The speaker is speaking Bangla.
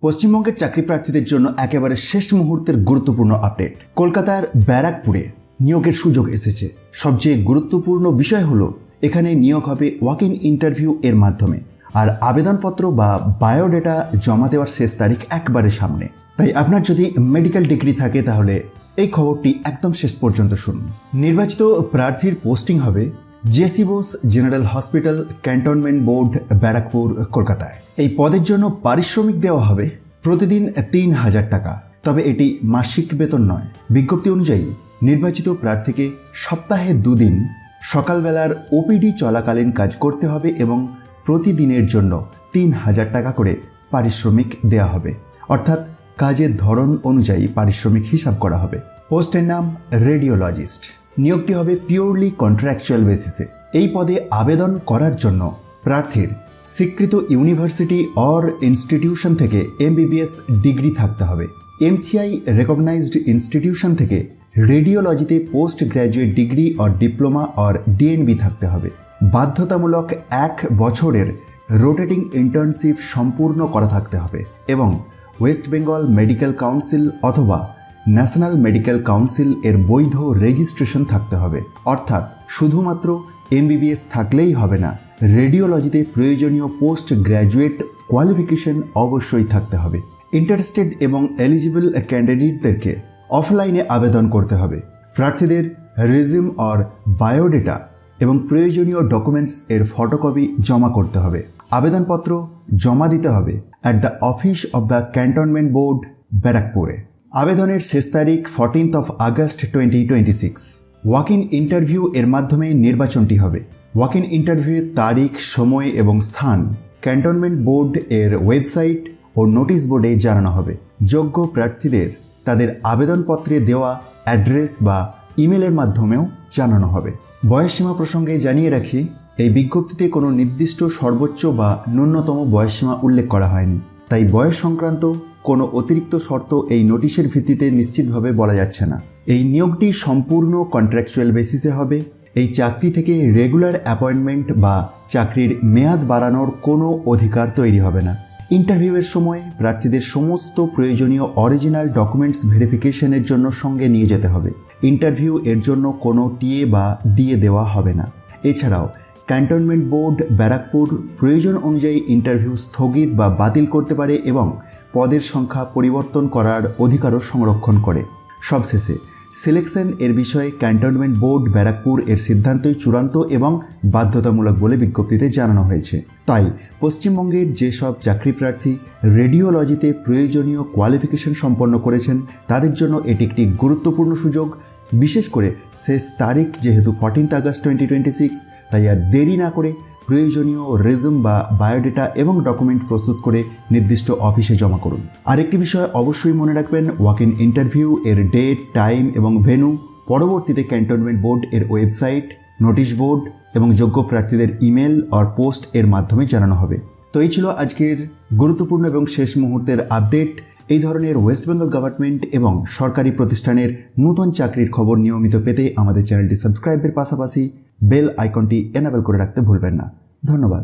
পশ্চিমবঙ্গের চাকরি প্রার্থীদের জন্য একেবারে শেষ মুহূর্তের গুরুত্বপূর্ণ আপডেট। কলকাতার ব্যারাকপুরে নিয়োগের সুযোগ এসেছে। সবচেয়ে গুরুত্বপূর্ণ বিষয় হলো এখানে নিয়োগ হবে ওয়াক ইন ইন্টারভিউ এর মাধ্যমে, আর আবেদনপত্র বা বায়োডেটা জমা দেওয়ার শেষ তারিখ একবারে সামনে। তাই আপনার যদি মেডিকেল ডিগ্রি থাকে তাহলে এই খবরটি একদম শেষ পর্যন্ত শুনুন। নির্বাচিত প্রার্থীর পোস্টিং হবে JC Bose general hospital, cantonment board, Barrackpore, কলকাতায়। এই পদের জন্য পারিশ্রমিক দেওয়া হবে প্রতিদিন ৩,০০০ টাকা। তবে এটি মাসিক বেতন নয়। বিজ্ঞপ্তি অনুযায়ী নির্বাচিত প্রার্থীকে সপ্তাহে 2 দিন সকালবেলার ওপিডি চলাকালীন কাজ করতে হবে এবং প্রতিদিনের জন্য ৩,০০০ টাকা করে পারিশ্রমিক দেওয়া হবে, অর্থাৎ কাজের ধরন অনুযায়ী পারিশ্রমিক হিসাব করা হবে। পোস্টের নাম রেডিওলজিস্ট। নিয়োগটি হবে পিওরলি কন্ট্রাকচুয়াল বেসিসে। এই পদে আবেদন করার জন্য প্রার্থীর স্বীকৃত ইউনিভার্সিটি অর ইনস্টিটিউশন থেকে MBBS ডিগ্রি থাকতে হবে। MCI রেকগনাইজড ইনস্টিটিউশন থেকে রেডিওলজিতে post graduate degree or diploma or DNB থাকতে হবে। বাধ্যতামূলক 1 বছরের রোটেটিং ইন্টার্নশিপ সম্পূর্ণ করা থাকতে হবে এবং ওয়েস্ট বেঙ্গল মেডিকেল কাউন্সিল অথবা ন্যাশনাল মেডিকেল কাউন্সিল এর বৈধ রেজিস্ট্রেশন থাকতে হবে। অর্থাৎ শুধুমাত্র MBBS থাকলেই হবে না, রেডিওলজিতে প্রয়োজনীয় পোস্ট গ্র্যাজুয়েট কোয়ালিফিকেশন অবশ্যই থাকতে হবে। ইন্টারেস্টেড এবং এলিজিবল ক্যান্ডিডেটদেরকে অফলাইনে আবেদন করতে হবে। প্রার্থীদের রেজিউম অর বায়োডেটা এবং প্রয়োজনীয় ডকুমেন্টস এর ফটোকপি জমা করতে হবে। আবেদনপত্র জমা দিতে হবে at the office of the cantonment board, ব্যারাকপুরে। আবেদনের শেষ তারিখ 14 আগস্ট 2026। ওয়াক ইন ইন্টারভিউ এর মাধ্যমে নির্বাচনটি হবে। ওয়াক ইন ইন্টারভিউয়ের তারিখ, সময় এবং স্থান ক্যান্টনমেন্ট বোর্ড এর ওয়েবসাইট ও নোটিশ বোর্ডে জানানো হবে। যোগ্য প্রার্থীদের তাদের আবেদনপত্রে দেওয়া অ্যাড্রেস বা ইমেলের মাধ্যমেও জানানো হবে। বয়সসীমা প্রসঙ্গে জানিয়ে রাখি, এই বিজ্ঞপ্তিতে কোনো নির্দিষ্ট সর্বোচ্চ বা ন্যূনতম বয়সসীমা উল্লেখ করা হয়নি। তাই বয়স সংক্রান্ত কোনো অতিরিক্ত শর্ত এই নোটিশের ভিত্তিতে নিশ্চিতভাবে বলা যাচ্ছে না। এই নিয়োগটি সম্পূর্ণ কন্ট্রাকচুয়াল বেসিসে হবে। এই চাকরি থেকে রেগুলার অ্যাপয়েন্টমেন্ট বা চাকরির মেয়াদ বাড়ানোর কোনো অধিকার তৈরি হবে না। ইন্টারভিউয়ের সময় প্রার্থীদের সমস্ত প্রয়োজনীয় অরিজিনাল ডকুমেন্টস ভেরিফিকেশনের জন্য সঙ্গে নিয়ে যেতে হবে। ইন্টারভিউ এর জন্য কোনো টিএ বা ডিএ দেওয়া হবে না। এছাড়াও ক্যান্টনমেন্ট বোর্ড ব্যারাকপুর প্রয়োজন অনুযায়ী ইন্টারভিউ স্থগিত বা বাতিল করতে পারে এবং পদের সংখ্যা পরিবর্তন করার অধিকারও সংরক্ষণ করে। সবশেষে সিলেকশন এর বিষয়ে ক্যান্টনমেন্ট বোর্ড ব্যারাকপুর এর সিদ্ধান্তই চূড়ান্ত এবং বাধ্যতামূলক বলে বিজ্ঞপ্তিতে জানানো হয়েছে। তাই পশ্চিমবঙ্গের যেসব চাকরি প্রার্থী রেডিওলজিতে প্রয়োজনীয় কোয়ালিফিকেশন সম্পন্ন করেছেন তাদের জন্য এটি একটি গুরুত্বপূর্ণ সুযোগ। বিশেষ করে শেষ তারিখ যেহেতু 14 আগস্ট 2026, তাই আর দেরি না করে প্রয়োজনীয় রেজুম বা বায়োডেটা এবং ডকুমেন্ট প্রস্তুত করে নির্দিষ্ট অফিসে জমা করুন। আরেকটি বিষয় অবশ্যই মনে রাখবেন, ওয়াক ইন ইন্টারভিউ এর ডেট, টাইম এবং ভেন্যু পরবর্তীতে ক্যান্টনমেন্ট বোর্ড এর ওয়েবসাইট, নোটিশ বোর্ড এবং যোগ্য প্রার্থীদের ইমেল আর পোস্ট এর মাধ্যমে জানানো হবে। তো এই ছিল আজকের গুরুত্বপূর্ণ এবং শেষ মুহূর্তের আপডেট। এই ধরনের ওয়েস্ট বেঙ্গল গভর্নমেন্ট এবং সরকারি প্রতিষ্ঠানের নতুন চাকরির খবর নিয়মিত পেতে আমাদের চ্যানেলটি সাবস্ক্রাইবের পাশাপাশি বেল আইকনটি এনেবল করে রাখতে ভুলবেন না। ধন্যবাদ।